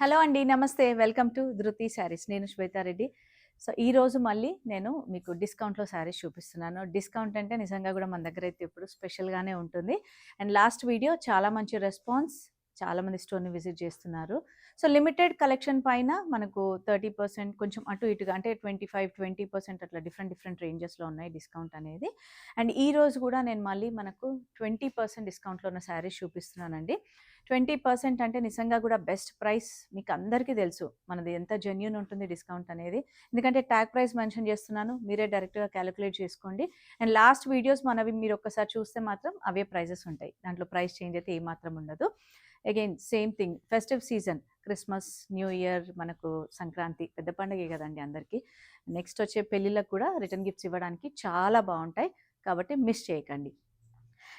Hello అండి. నమస్తే. Welcome to ధృతి శారీస్. నేను శ్వేతా రెడ్డి. సో, ఈరోజు మళ్ళీ నేను మీకు డిస్కౌంట్‌లో శారీస్ చూపిస్తున్నాను. డిస్కౌంట్ అంటే నిజంగా గూడా మన దగ్గరైతే ఎప్పుడు స్పెషల్‌గానే ఉంటుంది. అండ్ లాస్ట్ వీడియో చాలా మంచి రెస్పాన్స్. చాలామంది స్టోర్‌ని విజిట్ చేస్తున్నారు. సో, లిమిటెడ్ కలెక్షన్ పైన మనకు 30% కొంచెం అటు ఇటుగా అంటే 25, 20% అట్లా డిఫరెంట్ డిఫరెంట్ రేంజెస్‌లో ఉన్నాయి డిస్కౌంట్ అనేది. అండ్ ఈరోజు గూడా నేను మళ్ళీ మనకు 20% డిస్కౌంట్‌లో ఉన్న శారీస్ చూపిస్తున్నానండి. 20% అంటే నిజంగా గూడా బెస్ట్ ప్రైస్. మీకు అందరికీ తెలుసు. మనది ఎంత జెన్యూన్ ఉంటుంది డిస్కౌంట్ అనేది. ఎందుకంటే ట్యాగ్ ప్రైస్ మెన్షన్ చేస్తున్నాను. మీరే డైరెక్ట్‌గా కాలిక్యులేట్ చేసుకోండి. అండ్ లాస్ట్ వీడియోస్ మనవి మీరు ఒక్కసారి చూస్తే మాత్రం అవే ప్రైజెస్ ఉంటాయి. దాంట్లో ప్రైస్ చేంజ్ అయితే ఏమాత్రం ఉండదు. Again same thing festive season Christmas, new year, మనకు సంక్రాంతి పెద్ద పండగే కదండీ అందరికీ. నెక్స్ట్ వచ్చే పెళ్ళిళ్ళకి కూడా రిటర్న్ గిఫ్ట్స్ ఇవ్వడానికి చాలా బావుంటాయి. కాబట్టి మిస్ చేయకండి.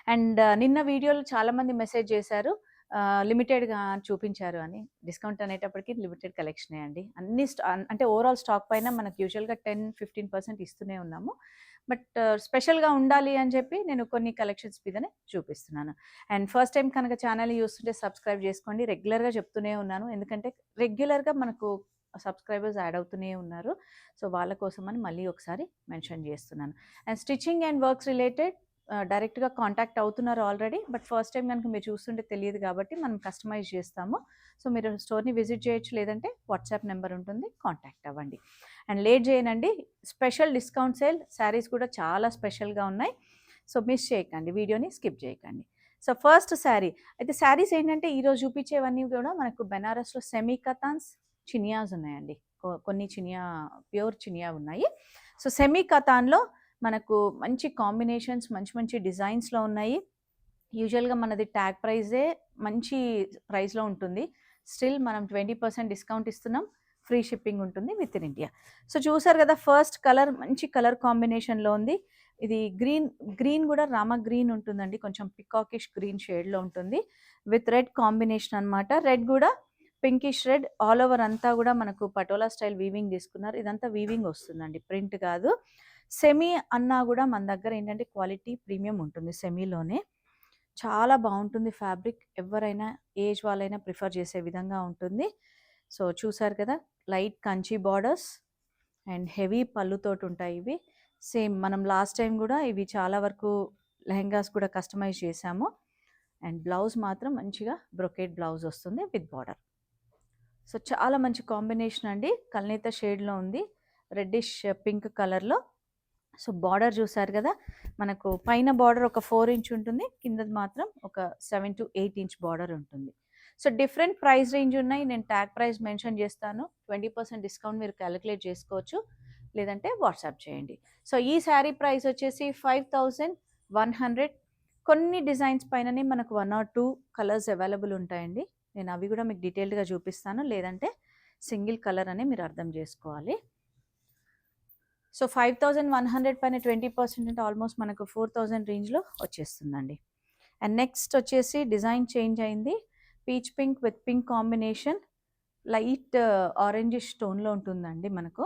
అండ్ నిన్న వీడియోలో చాలామంది మెసేజ్ చేశారు. లిమిటెడ్‌గా చూపించారు అని. డిస్కౌంట్ అనేటప్పటికి లిమిటెడ్ కలెక్షనే అండి. అన్ని అంటే ఓవరాల్ స్టాక్ పైన మనకు యూజువల్‌గా 10, 15% ఇస్తూనే ఉన్నాము. బట్ స్పెషల్‌గా ఉండాలి అని చెప్పి నేను కొన్ని కలెక్షన్స్ మీదనే చూపిస్తున్నాను. అండ్ ఫస్ట్ టైం కనుక ఛానెల్‌ని చూస్తుంటే సబ్స్క్రైబ్ చేసుకోండి. రెగ్యులర్‌గా చెప్తూనే ఉన్నాను. ఎందుకంటే రెగ్యులర్‌గా మనకు సబ్స్క్రైబర్స్ యాడ్ అవుతూనే ఉన్నారు. సో, వాళ్ళ కోసమని మళ్ళీ ఒకసారి మెన్షన్ చేస్తున్నాను. And stitching and works related డైరెక్ట్‌గా కాంటాక్ట్ అవుతున్నారు ఆల్రెడీ. బట్ ఫస్ట్ టైం గనుక మీరు చూస్తుంటే తెలియదు కాబట్టి మనం కస్టమైజ్ చేస్తాము. సో, మీరు స్టోర్‌ని విజిట్ చేయొచ్చు. లేదంటే వాట్సాప్ నెంబర్ ఉంటుంది. కాంటాక్ట్ అవ్వండి. అండ్ లేట్ చేయనండి. స్పెషల్ డిస్కౌంట్ సేల్ శారీస్ కూడా చాలా స్పెషల్‌గా ఉన్నాయి. సో, మిస్ చేయకండి. వీడియోని స్కిప్ చేయకండి. సో, ఫస్ట్ శారీ అయితే శారీస్ ఏంటంటే ఈరోజు చూపించేవన్నీ కూడా మనకు బెనారస్‌లో సెమీ కతాన్స్, చినియాస్ ఉన్నాయండి. కొన్ని చినియా ప్యూర్ చినియా ఉన్నాయి. సో, సెమీ కతాన్‌లో మనకు మంచి కాంబినేషన్స్, మంచి మంచి డిజైన్స్‌లో ఉన్నాయి. యూజువల్‌గా మనది ట్యాగ్ ప్రైజే మంచి ప్రైస్‌లో ఉంటుంది. స్టిల్ మనం 20% డిస్కౌంట్ ఇస్తున్నాం. ఫ్రీ షిప్పింగ్ ఉంటుంది విత్ ఇన్ ఇండియా. సో, చూసారు కదా ఫస్ట్ కలర్ మంచి కలర్ కాంబినేషన్‌లో ఉంది. ఇది గ్రీన్, గ్రీన్ కూడా రామ గ్రీన్ ఉంటుందండి. కొంచెం పికాకిష్ గ్రీన్ షేడ్‌లో ఉంటుంది. విత్ రెడ్ కాంబినేషన్ అనమాట. రెడ్ కూడా పింకిష్ రెడ్ ఆల్ ఓవర్ అంతా కూడా మనకు పటోలా స్టైల్ వీవింగ్ తీసుకున్నారు. ఇదంతా వీవింగ్ వస్తుందండి. ప్రింట్ కాదు. సెమీ అన్నా కూడా మన దగ్గర ఏంటంటే క్వాలిటీ ప్రీమియం ఉంటుంది సెమీలోనే. చాలా బావుంటుంది ఫ్యాబ్రిక్. ఎవరైనా ఏజ్ వాళ్ళైనా ప్రిఫర్ చేసే విధంగా ఉంటుంది. సో, చూసారు కదా! Light Kanchi borders and heavy పళ్ళుతోటుంటాయి ఇవి. సేమ్ మనం లాస్ట్ టైమ్ గూడా ఇవి చాలా వరకు లెహెంగాస్ కూడా కస్టమైజ్ చేశాము. అండ్ బ్లౌజ్ మాత్రం మంచిగా బ్రొకేట్ బ్లౌజ్ వస్తుంది విత్ బార్డర్. సో, చాలా మంచి కాంబినేషన్ అండి. కల్నేత షేడ్‌లో ఉంది. రెడ్డిష్ పింక్ కలర్‌లో. సో, బార్డర్ చూసారు కదా! మనకు పైన బార్డర్ ఒక 4 ఇంచ్ ఉంటుంది. కిందది మాత్రం ఒక 7-8 ఇంచ్ బార్డర్ ఉంటుంది. సో, డిఫరెంట్ ప్రైస్ రేంజ్ ఉన్నాయి. నేను ట్యాగ్ ప్రైస్ మెన్షన్ చేస్తాను. 20% డిస్కౌంట్ మీరు కాలిక్యులేట్ చేసుకోవచ్చు. లేదంటే వాట్సాప్ చేయండి. సో, ఈ శారీ ప్రైస్ వచ్చేసి 5100. కొన్ని డిజైన్స్ పైననే మనకు 1 ఆర్ 2 కలర్స్ అవైలబుల్ ఉంటాయండి. నేను అవి కూడా మీకు డీటెయిల్డ్‌గా చూపిస్తాను. లేదంటే సింగిల్ కలర్ అని మీరు అర్థం చేసుకోవాలి. సో, 5100 పైన 20% అంటే ఆల్మోస్ట్ మనకు 4000 రేంజ్‌లో వచ్చేస్తుందండి. అండ్ నెక్స్ట్ వచ్చేసి డిజైన్ చేంజ్ అయింది. Peach pink with pink combination. Light orangish టోన్‌లో ఉంటుందండి మనకు.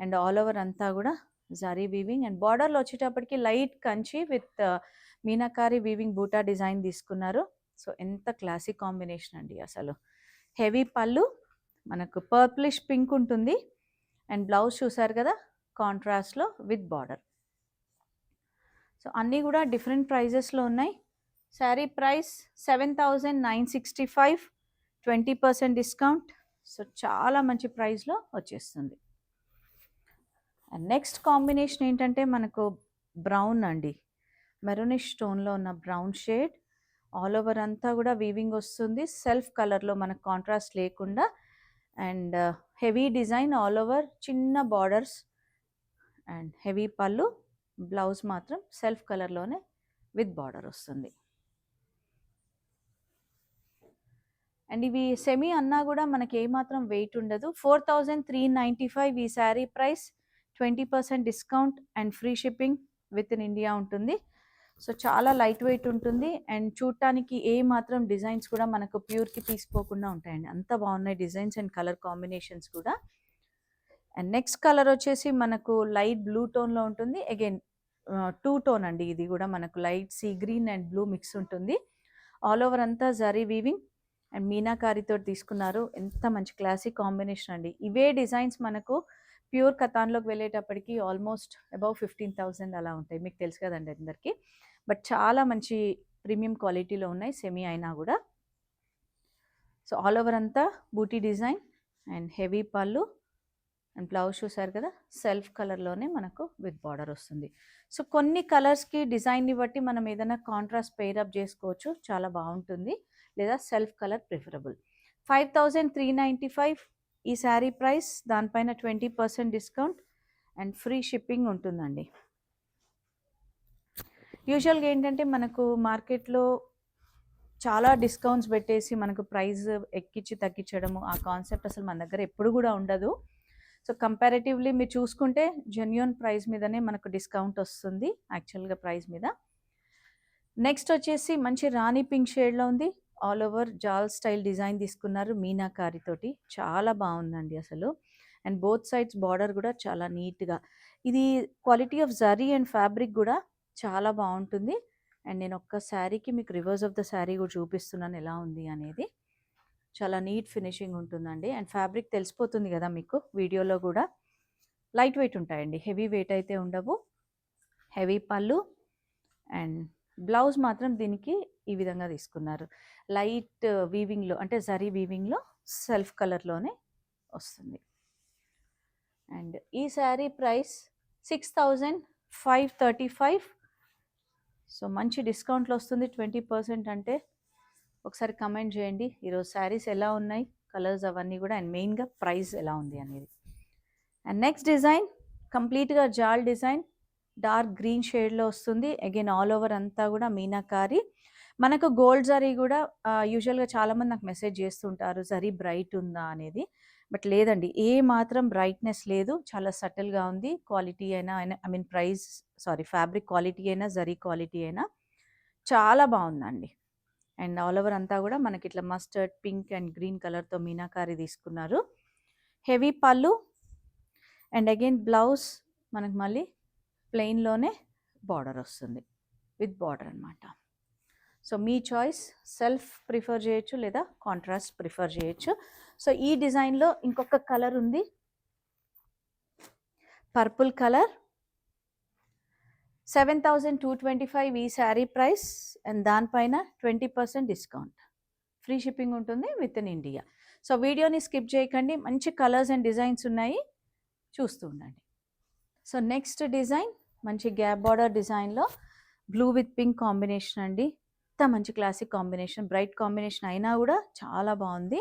అండ్ ఆల్ ఓవర్ అంతా కూడా జరీ వీవింగ్ అండ్ బార్డర్‌లో వచ్చేటప్పటికి light Kanchi with meenakari weaving బూటా డిజైన్ తీసుకున్నారు. సో, ఎంత క్లాసిక్ కాంబినేషన్ అండి అసలు. హెవీ పళ్ళు మనకు పర్పులిష్ పింక్ ఉంటుంది. అండ్ బ్లౌజ్ చూసారు కదా! కాంట్రాస్ట్‌లో విత్ బార్డర్. సో, అన్నీ కూడా డిఫరెంట్ ప్రైజెస్‌లో ఉన్నాయి. Sari price 7965, 20% discount. సో, చాలా మంచి ప్రైస్‌లో వచ్చేస్తుంది. అండ్ నెక్స్ట్ కాంబినేషన్ ఏంటంటే మనకు బ్రౌన్ అండి. మెరూనిష్ టోన్‌లో ఉన్న బ్రౌన్ షేడ్. ఆల్ ఓవర్ అంతా కూడా వీవింగ్ వస్తుంది. సెల్ఫ్ కలర్‌లో మనకు కాంట్రాస్ట్ లేకుండా and heavy design all over చిన్న బార్డర్స్ అండ్ హెవీ పళ్ళు. బ్లౌజ్ మాత్రం సెల్ఫ్ కలర్‌లోనే విత్ బార్డర్ వస్తుంది. అండ్ ఇవి సెమీ అన్నా కూడా మనకి ఏమాత్రం వెయిట్ ఉండదు. 4395 ఈ sari price. 20% discount and free shipping with in India ఉంటుంది. సో, చాలా లైట్ వెయిట్ ఉంటుంది. అండ్ చూడటానికి ఏ మాత్రం డిజైన్స్ కూడా మనకు ప్యూర్‌కి తీసిపోకుండా ఉంటాయండి. అంత బాగున్నాయి డిజైన్స్ అండ్ కలర్ కాంబినేషన్స్ కూడా. అండ్ నెక్స్ట్ కలర్ వచ్చేసి మనకు లైట్ బ్లూ టోన్‌లో ఉంటుంది. అగైన్ 2 టోన్ అండి ఇది కూడా మనకు light sea green and blue mix ఉంటుంది. ఆల్ ఓవర్ అంతా జరీ వీవింగ్ అండ్ మీనాకారితో తీసుకున్నారు. ఎంత మంచి క్లాసిక్ కాంబినేషన్ అండి. ఇవే డిజైన్స్ మనకు ప్యూర్ కతాన్లోకి వెళ్ళేటప్పటికి ఆల్మోస్ట్ అబౌవ్ 15,000 అలా ఉంటాయి. మీకు తెలుసు కదండి అందరికీ. బట్ చాలా మంచి ప్రీమియం క్వాలిటీలో ఉన్నాయి, సెమీ అయినా కూడా. సో ఆల్ ఓవర్ అంతా బూటీ డిజైన్ అండ్ హెవీ పళ్ళు అండ్ బ్లౌజ్ చూసారు కదా, సెల్ఫ్ కలర్లోనే మనకు విత్ బార్డర్ వస్తుంది. సో కొన్ని కలర్స్కి డిజైన్ని బట్టి మనం ఏదైనా కాంట్రాస్ట్ పెయిరప్ చేసుకోవచ్చు, చాలా బాగుంటుంది. లేదా సెల్ఫ్ కలర్ ప్రిఫరబుల్. 5,395 ఈ శారీ ప్రైస్, దానిపైన 20% డిస్కౌంట్ అండ్ ఫ్రీ షిప్పింగ్ ఉంటుందండి. యూజువల్గా ఏంటంటే మనకు మార్కెట్లో చాలా డిస్కౌంట్స్ పెట్టేసి మనకు ప్రైస్ ఎక్కించి తగ్గించడము, ఆ కాన్సెప్ట్ అసలు మన దగ్గర ఎప్పుడు కూడా ఉండదు. సో కంపారేటివ్లీ మీరు చూసుకుంటే జెన్యూన్ ప్రైస్ మీదనే మనకు డిస్కౌంట్ వస్తుంది యాక్చువల్గా ప్రైస్ మీద. నెక్స్ట్ వచ్చేసి మంచి రాణి పింక్ షేడ్లో ఉంది. ఆల్ ఓవర్ జాల్ స్టైల్ డిజైన్ తీసుకున్నారు మీనాకారితోటి, చాలా బాగుందండి అసలు. అండ్ బోత్ సైడ్స్ బార్డర్ కూడా చాలా నీట్గా. ఇది quality of zari and fabric కూడా చాలా బాగుంటుంది. అండ్ నేను ఒక్క శారీకి మీకు రివర్స్ ఆఫ్ ద శారీ కూడా చూపిస్తున్నాను ఎలా ఉంది అనేది. చాలా నీట్ ఫినిషింగ్ ఉంటుందండి. అండ్ ఫ్యాబ్రిక్ తెలిసిపోతుంది కదా మీకు వీడియోలో కూడా. లైట్ వెయిట్ ఉంటాయండి, హెవీ వెయిట్ అయితే ఉండవు. హెవీ పళ్ళు అండ్ బ్లౌజ్ మాత్రం దీనికి ఈ విధంగా తీసుకున్నారు. లైట్ వీవింగ్లో అంటే జరీ వీవింగ్లో సెల్ఫ్ కలర్లోనే వస్తుంది. అండ్ ఈ శారీ ప్రైస్ 6,535. సో మంచి డిస్కౌంట్లో వస్తుంది 20% అంటే. ఒకసారి కమెంట్ చేయండి ఈరోజు శారీస్ ఎలా ఉన్నాయి, కలర్స్ అవన్నీ కూడా, అండ్ మెయిన్గా ప్రైస్ ఎలా ఉంది అనేది. అండ్ నెక్స్ట్ డిజైన్ కంప్లీట్గా జాల్ డిజైన్, డార్క్ గ్రీన్ షేడ్లో వస్తుంది. అగైన్ ఆల్ ఓవర్ అంతా కూడా మీనాకారి. మనకు గోల్డ్ జరీ కూడా యూజువల్గా చాలామంది నాకు మెసేజ్ చేస్తుంటారు జరీ బ్రైట్ ఉందా అనేది. బట్ లేదండి, ఏ మాత్రం బ్రైట్నెస్ లేదు, చాలా సటిల్గా ఉంది. క్వాలిటీ అయినా I mean price fabric quality అయినా జరీ క్వాలిటీ అయినా చాలా బాగుందండి. అండ్ ఆల్ ఓవర్ అంతా కూడా మనకి ఇట్లా మస్టర్డ్ పింక్ అండ్ గ్రీన్ కలర్తో మీనాకారి తీసుకున్నారు. హెవీ పళ్ళు అండ్ అగైన్ బ్లౌజ్ మనకు మళ్ళీ ప్లెయిన్లోనే బార్డర్ వస్తుంది, విత్ బార్డర్ అనమాట. సో మీ చాయిస్, సెల్ఫ్ ప్రిఫర్ చేయొచ్చు లేదా కాంట్రాస్ట్ ప్రిఫర్ చేయొచ్చు. సో ఈ డిజైన్లో ఇంకొక కలర్ ఉంది, పర్పుల్ కలర్. 7,225 ఈ శారీ ప్రైస్ అండ్ దానిపైన 20% డిస్కౌంట్, ఫ్రీ షిప్పింగ్ ఉంటుంది విత్ ఇన్ ఇండియా. సో వీడియోని స్కిప్ చేయకండి, మంచి కలర్స్ అండ్ డిజైన్స్ ఉన్నాయి, చూస్తూ ఉండండి. సో నెక్స్ట్ డిజైన్ మంచి గ్యాప్ బార్డర్ డిజైన్లో బ్లూ విత్ పింక్ కాంబినేషన్ అండి. ఎంత మంచి క్లాసిక్ కాంబినేషన్, బ్రైట్ కాంబినేషన్ అయినా కూడా చాలా బాగుంది.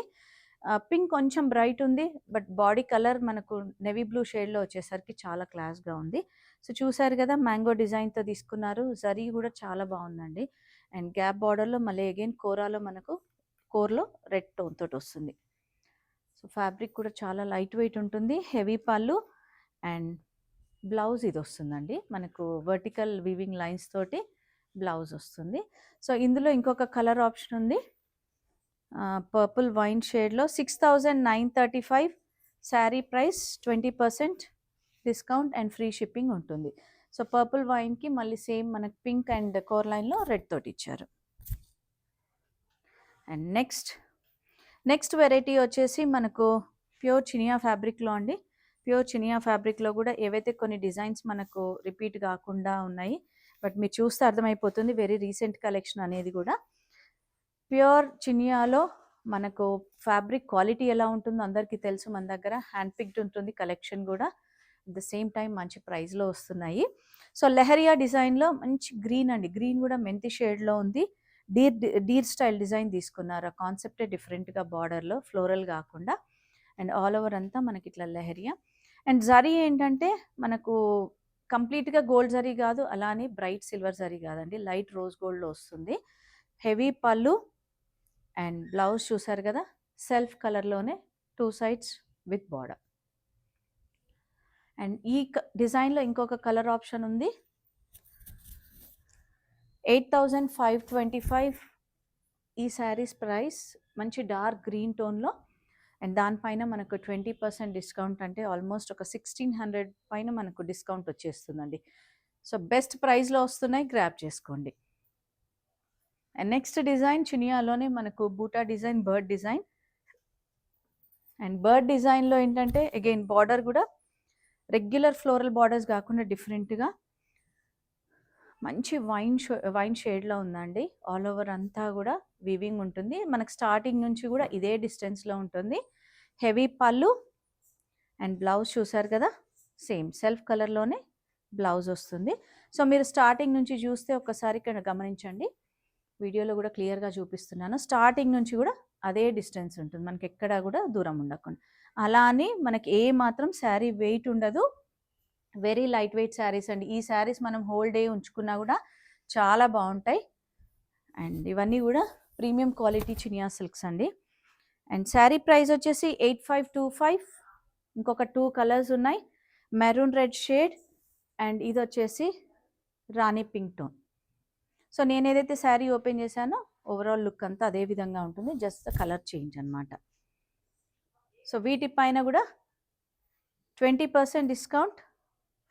పింక్ కొంచెం బ్రైట్ ఉంది, బట్ బాడీ కలర్ మనకు నెవీ బ్లూ షేడ్లో వచ్చేసరికి చాలా క్లాస్గా ఉంది. సో చూసారు కదా, మ్యాంగో డిజైన్తో తీసుకున్నారు. జరీ కూడా చాలా బాగుందండి. అండ్ గ్యాప్ బార్డర్లో మళ్ళీ అగైన్ కోర్లో రెడ్ టోన్ తోటి వస్తుంది. సో ఫ్యాబ్రిక్ కూడా చాలా లైట్ వెయిట్ ఉంటుంది. హెవీ పళ్ళు అండ్ బ్లౌజ్ ఇది వస్తుందండి మనకు వర్టికల్ వీవింగ్ లైన్స్ తోటి బ్లౌజ్ వస్తుంది. సో ఇందులో ఇంకొక కలర్ ఆప్షన్ ఉంది, పర్పుల్ వైన్ షేడ్లో. 6,935 sari price, 20% discount and free shipping ఉంటుంది. సో పర్పుల్ వైన్కి మళ్ళీ సేమ్ మనకు పింక్ అండ్ కోర్ లైన్లో రెడ్ తోటి ఇచ్చారు. అండ్ నెక్స్ట్ వెరైటీ వచ్చేసి మనకు ప్యూర్ చినియా ఫ్యాబ్రిక్లో అండి. ప్యూర్ చినియా ఫ్యాబ్రిక్లో కూడా ఏవైతే కొన్ని డిజైన్స్ మనకు రిపీట్ కాకుండా ఉన్నాయి, బట్ మీరు చూస్తే అర్థమైపోతుంది వెరీ రీసెంట్ కలెక్షన్ అనేది కూడా. ప్యూర్ చినియాలో మనకు ఫ్యాబ్రిక్ క్వాలిటీ ఎలా ఉంటుందో అందరికీ తెలుసు, మన దగ్గర హ్యాండ్ పిక్డ్ ఉంటుంది కలెక్షన్ కూడా. అట్ ద సేమ్ టైం మంచి ప్రైస్లో వస్తున్నాయి. సో లెహరియా డిజైన్లో మంచి గ్రీన్ అండి, గ్రీన్ కూడా మెంతి షేడ్లో ఉంది. డీర్ స్టైల్ డిజైన్ తీసుకున్నారు, ఆ కాన్సెప్టే డిఫరెంట్గా బార్డర్లో ఫ్లోరల్ కాకుండా. అండ్ ఆల్ ఓవర్ అంతా మనకి ఇట్లా లెహరియా. అండ్ జరీ ఏంటంటే మనకు కంప్లీట్గా గోల్డ్ జరీ కాదు, అలానే బ్రైట్ సిల్వర్ జరీ కాదండి, లైట్ రోజ్ గోల్డ్లో వస్తుంది. హెవీ పళ్ళు అండ్ బ్లౌజ్ చూసారు కదా, సెల్ఫ్ కలర్లోనే 2 సైడ్స్ విత్ బార్డర్. అండ్ ఈ డిజైన్లో ఇంకొక కలర్ ఆప్షన్ ఉంది. 8,525 ఈ శారీస్ ప్రైస్, మంచి డార్క్ గ్రీన్ టోన్లో. అండ్ దానిపైన మనకు 20% డిస్కౌంట్ అంటే ఆల్మోస్ట్ ఒక 1,600 పైన మనకు డిస్కౌంట్ వచ్చేస్తుందండి. సో బెస్ట్ ప్రైస్లో వస్తున్నాయి, గ్రాప్ చేసుకోండి. అండ్ నెక్స్ట్ డిజైన్ చినియాలోనే మనకు బూటా design, bird design. And bird డిజైన్లో ఏంటంటే అగైన్ బార్డర్ కూడా రెగ్యులర్ ఫ్లోరల్ బార్డర్స్ కాకుండా డిఫరెంట్గా మంచి వైన్ షేడ్లో ఉందండి. ఆల్ ఓవర్ అంతా కూడా వీవింగ్ ఉంటుంది. మనకు స్టార్టింగ్ నుంచి కూడా ఇదే డిస్టెన్స్లో ఉంటుంది. హెవీ పళ్ళు అండ్ బ్లౌజ్ చూసారు కదా, సేమ్ సెల్ఫ్ కలర్లోనే బ్లౌజ్ వస్తుంది. సో మీరు స్టార్టింగ్ నుంచి చూస్తే ఒక్కసారి ఇక్కడ గమనించండి, వీడియోలో కూడా క్లియర్గా చూపిస్తున్నాను. స్టార్టింగ్ నుంచి కూడా అదే డిస్టెన్స్ ఉంటుంది, మనకి ఎక్కడా కూడా దూరం ఉండకుండా. అలా అని మనకి ఏ మాత్రం శారీ వెయిట్ ఉండదు. వెరీ లైట్ వెయిట్ శారీస్ అండి. ఈ శారీస్ మనం హోల్ డే ఉంచుకున్నా కూడా చాలా బాగుంటాయి. అండ్ ఇవన్నీ కూడా ప్రీమియం క్వాలిటీ చినియా సిల్క్స్ అండి. అండ్ శారీ ప్రైస్ వచ్చేసి 8525. ఇంకొక 2 కలర్స్ ఉన్నాయి, మెరూన్ రెడ్ షేడ్ అండ్ ఇది వచ్చేసి రాణి పింక్ టోన్. సో నేను ఏదైతే శారీ ఓపెన్ చేశానో ఓవరాల్ లుక్ అంతా అదే విధంగా ఉంటుంది, జస్ట్ కలర్ చేంజ్ అనమాట. సో వీటి పైన కూడా 20% డిస్కౌంట్,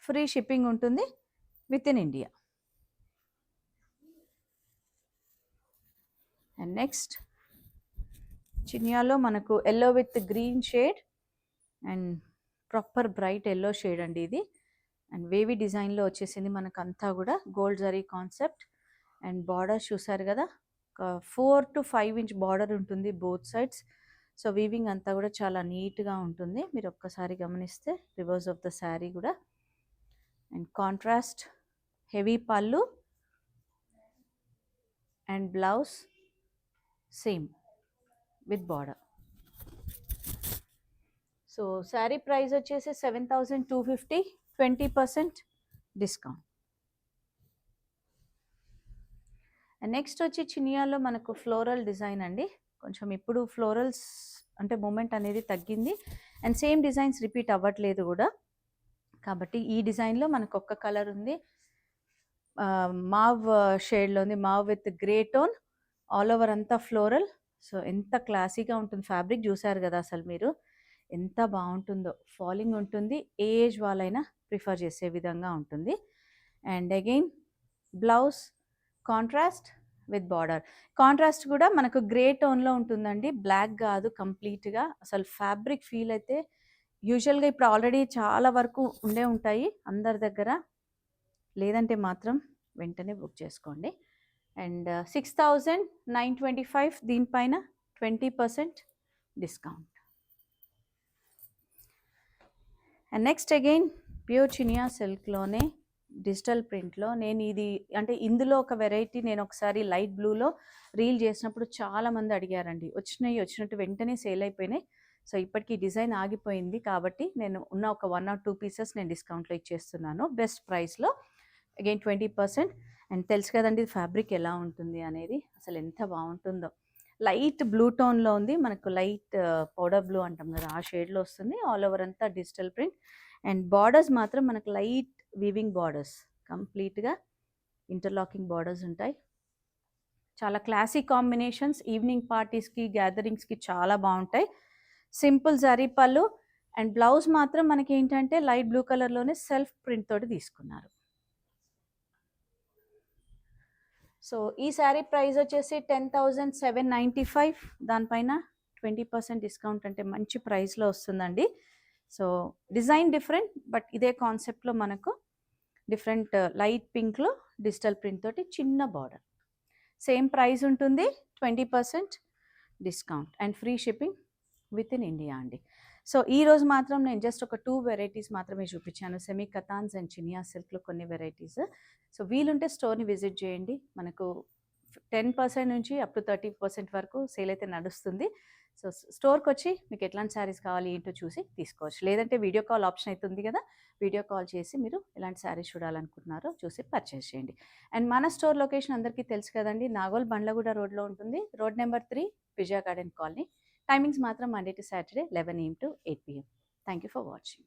ఫ్రీ షిప్పింగ్ ఉంటుంది within India. And next చినియాలో మనకు yellow with green shade and proper bright yellow shade అండి ఇది. అండ్ వేవీ డిజైన్లో వచ్చేసింది మనకు అంతా కూడా gold zari concept. And border చూసారు కదా, ఒక 4 to 5 ఇంచ్ బార్డర్ ఉంటుంది బోత్ సైడ్స్. సో వీవింగ్ అంతా కూడా చాలా నీట్గా ఉంటుంది. మీరు ఒక్కసారి గమనిస్తే రివర్స్ ఆఫ్ ద శారీ కూడా. అండ్ కాంట్రాస్ట్ హెవీ పళ్ళు and blouse same with border. So sari price వచ్చేసి 7250, 20% డిస్కౌంట్. అండ్ నెక్స్ట్ వచ్చి చినియాలో మనకు ఫ్లోరల్ డిజైన్ అండి. కొంచెం ఇప్పుడు ఫ్లోరల్స్ అంటే మూమెంట్ అనేది తగ్గింది అండ్ సేమ్ డిజైన్స్ రిపీట్ అవ్వట్లేదు కూడా. కాబట్టి ఈ డిజైన్లో మనకు ఒక్క కలర్ ఉంది, మావ్ షేడ్లో ఉంది, mauve with grey tone. All over అంతా ఫ్లోరల్. సో ఎంత క్లాసీగా ఉంటుంది. ఫ్యాబ్రిక్ చూసారు కదా అసలు మీరు, ఎంత బాగుంటుందో. ఫాలింగ్ ఉంటుంది, ఏ ఏజ్ వాళ్ళైనా ప్రిఫర్ చేసే విధంగా ఉంటుంది. And again blouse contrast with border. Contrast కూడా మనకు గ్రే టోన్లో ఉంటుందండి, బ్లాక్ కాదు కంప్లీట్గా. అసలు ఫ్యాబ్రిక్ ఫీల్ అయితే యూజువల్గా ఇప్పుడు ఆల్రెడీ చాలా వరకు ఉండే ఉంటాయి అందరి దగ్గర, లేదంటే మాత్రం వెంటనే బుక్ చేసుకోండి. అండ్ 6925, దీనిపైన 20% discount. And next again pure Chiniya సిల్క్లోనే డిజిటల్ ప్రింట్లో నేను ఇది అంటే ఇందులో ఒక వెరైటీ నేను ఒకసారి లైట్ బ్లూలో రీల్ చేసినప్పుడు చాలామంది అడిగారండి. వచ్చినట్టు వెంటనే సేల్ అయిపోయినాయి. సో ఇప్పటికీ డిజైన్ ఆగిపోయింది కాబట్టి నేను ఉన్న ఒక 1 or 2 పీసెస్ నేను డిస్కౌంట్లో ఇచ్చేస్తున్నాను బెస్ట్ ప్రైస్లో. అగైన్ 20%. అండ్ తెలుసు కదండి ఫ్యాబ్రిక్ ఎలా ఉంటుంది అనేది, అసలు ఎంత బాగుంటుందో. లైట్ బ్లూ టోన్లో ఉంది, మనకు లైట్ పౌడర్ బ్లూ అంటాం కదా ఆ షేడ్లో వస్తుంది. ఆల్ ఓవర్ అంతా డిజిటల్ ప్రింట్. అండ్ బార్డర్స్ మాత్రం మనకు లైట్ వీవింగ్ బార్డర్స్, కంప్లీట్గా ఇంటర్లాకింగ్ బార్డర్స్ ఉంటాయి. చాలా క్లాసిక్ కాంబినేషన్స్, ఈవినింగ్ పార్టీస్కి గ్యాదరింగ్స్కి చాలా బాగుంటాయి. సింపుల్ జరీ పళ్ళు అండ్ బ్లౌజ్ మాత్రం మనకి ఏంటంటే లైట్ బ్లూ కలర్లోనే సెల్ఫ్ ప్రింట్ తోటి తీసుకున్నారు. సో ఈ శారీ ప్రైస్ వచ్చేసి 10,795, దానిపైన 20% డిస్కౌంట్ అంటే మంచి ప్రైస్లో వస్తుందండి. సో డిజైన్ డిఫరెంట్, బట్ ఇదే కాన్సెప్ట్లో మనకు డిఫరెంట్ లైట్ పింక్లో డిజిటల్ ప్రింట్ తోటి చిన్న బార్డర్. సేమ్ ప్రైస్ ఉంటుంది, 20% discount and free shipping with in India అండి. సో ఈరోజు మాత్రం నేను జస్ట్ ఒక 2 వెరైటీస్ మాత్రమే చూపించాను, సెమీ కతాన్స్ అండ్ చినియా సిల్క్లో కొన్ని వెరైటీస్. సో వీలుంటే స్టోర్ని విజిట్ చేయండి. మనకు 10% నుంచి అప్ టు 30% వరకు సేల్ అయితే నడుస్తుంది. సో స్టోర్కి వచ్చి మీకు ఎట్లాంటి శారీస్ కావాలి ఏంటో చూసి తీసుకోవచ్చు. లేదంటే వీడియో కాల్ ఆప్షన్ అయితే ఉంది కదా, వీడియో కాల్ చేసి మీరు ఎలాంటి శారీస్ చూడాలనుకుంటున్నారో చూసి పర్చేస్ చేయండి. అండ్ మన స్టోర్ లొకేషన్ అందరికీ తెలుసు కదండి, నాగోల్ బండ్లగూడ రోడ్లో ఉంటుంది, రోడ్ నెంబర్ 3, విజయ గార్డెన్ కాలనీ. టైమింగ్స్ మాత్రం Monday to Saturday 11 AM to 8 PM. Thank you for watching.